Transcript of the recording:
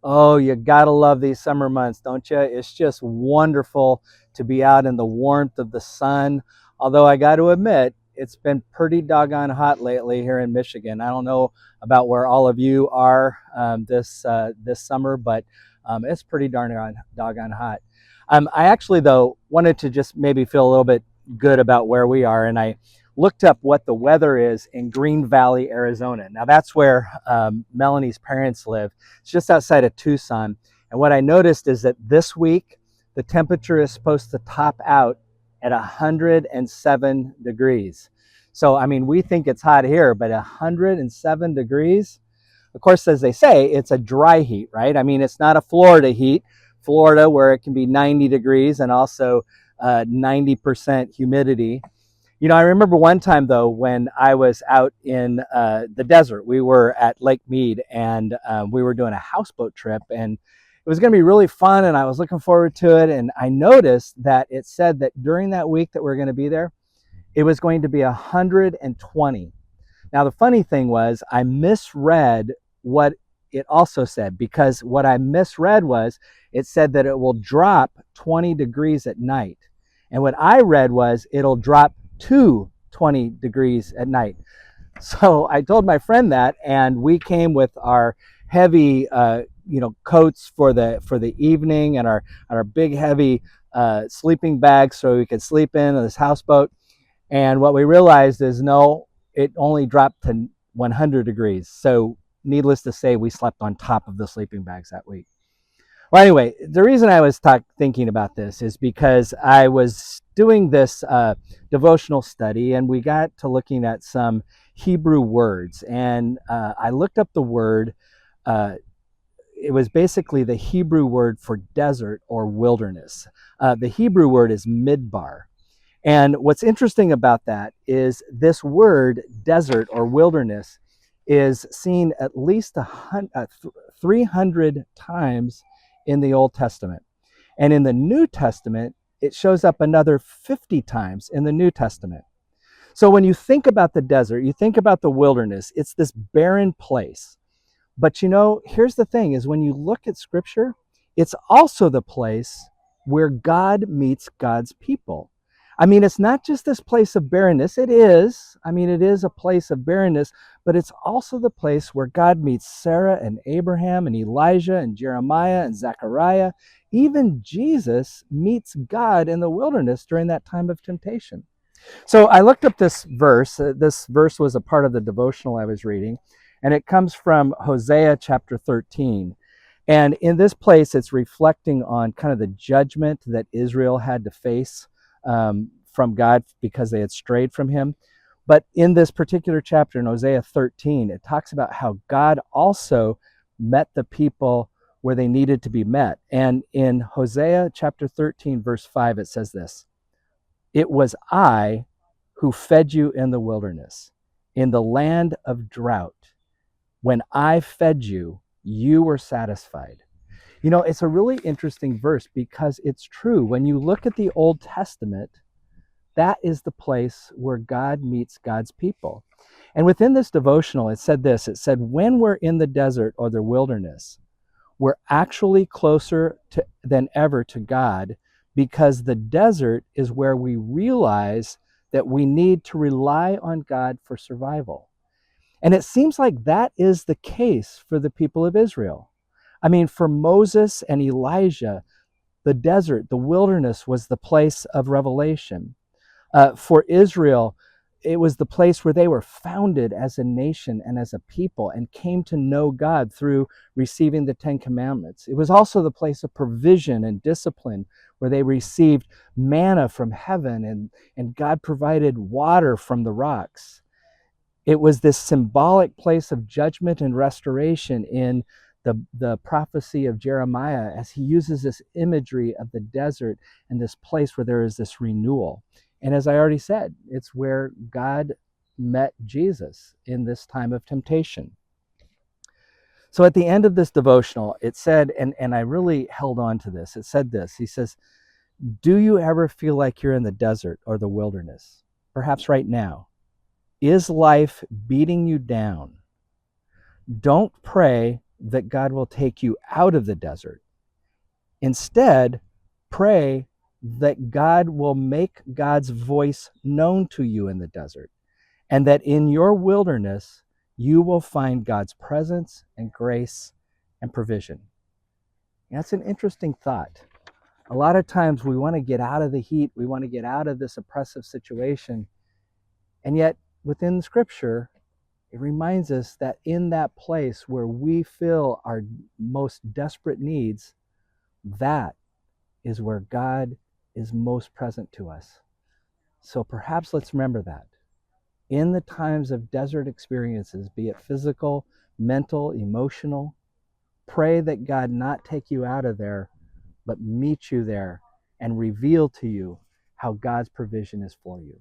Oh, you gotta love these summer months, don't you? It's just wonderful to be out in the warmth of the sun. Although I got to admit, it's been pretty doggone hot lately here in Michigan. I don't know about where all of you are this summer, but it's pretty doggone hot. I actually though wanted to just maybe feel a little bit good about where we are, and I looked up what the weather is in Green Valley, Arizona. Now that's where Melanie's parents live. It's just outside of Tucson. And what I noticed is that this week, the temperature is supposed to top out at 107 degrees. So, I mean, we think it's hot here, but 107 degrees, of course, as they say, it's a dry heat, right? I mean, it's not a Florida heat. Florida, where it can be 90 degrees and also 90% humidity. You know, I remember one time though when I was out in the desert. We were at Lake Mead, and we were doing a houseboat trip, and it was going to be really fun, and I was looking forward to it. And I noticed that it said that during that week that we're going to be there, it was going to be 120. Now the funny thing was I misread what it also said, because what I misread was it said that it will drop 20 degrees at night. And what I read was it'll drop to 20 degrees at night. So I told my friend that, and we came with our heavy, coats for the evening, and our big heavy sleeping bags so we could sleep in this houseboat. And what we realized is no, it only dropped to 100 degrees. So needless to say, we slept on top of the sleeping bags that week. Well, anyway, the reason I was thinking about this is because I was doing this devotional study, and we got to looking at some Hebrew words. And I looked up the word. It was basically the Hebrew word for desert or wilderness. The Hebrew word is midbar. And what's interesting about that is this word desert or wilderness is seen at least 300 times in the Old Testament. And in the New Testament, it shows up another 50 times in the New Testament. So when you think about the desert, you think about the wilderness, it's this barren place. But you know, here's the thing is when you look at scripture, it's also the place where God meets God's people. I mean, it's not just this place of barrenness. It is. I mean, it is a place of barrenness, but it's also the place where God meets Sarah and Abraham and Elijah and Jeremiah and Zechariah. Even Jesus meets God in the wilderness during that time of temptation. So I looked up this verse. This verse was a part of the devotional I was reading, and it comes from Hosea chapter 13. And in this place, it's reflecting on kind of the judgment that Israel had to face from God because they had strayed from him. But in this particular chapter, in Hosea 13, it talks about how God also met the people where they needed to be met. And in Hosea chapter 13, verse 5, it says this: "It was I who fed you in the wilderness, in the land of drought. When I fed you, you were satisfied." You know, it's a really interesting verse because it's true. When you look at the Old Testament, that is the place where God meets God's people. And within this devotional, it said this. It said, when we're in the desert or the wilderness, we're actually closer than ever to God, because the desert is where we realize that we need to rely on God for survival. And it seems like that is the case for the people of Israel. I mean, for Moses and Elijah, the desert, the wilderness was the place of revelation. For Israel, it was the place where they were founded as a nation and as a people and came to know God through receiving the Ten Commandments. It was also the place of provision and discipline, where they received manna from heaven, and God provided water from the rocks. It was this symbolic place of judgment and restoration in the prophecy of Jeremiah, as he uses this imagery of the desert and this place where there is this renewal. And as I already said, it's where God met Jesus in this time of temptation. So at the end of this devotional, it said, and I really held on to this, it said this. He says, do you ever feel like you're in the desert or the wilderness? Perhaps right now. Is life beating you down? Don't pray, that God will take you out of the desert. Instead, pray that God will make God's voice known to you in the desert, and that in your wilderness, you will find God's presence and grace and provision. That's an interesting thought. A lot of times we want to get out of the heat, we want to get out of this oppressive situation, and yet within Scripture, it reminds us that in that place where we feel our most desperate needs, that is where God is most present to us. So perhaps let's remember that. In the times of desert experiences, be it physical, mental, emotional, pray that God not take you out of there, but meet you there and reveal to you how God's provision is for you.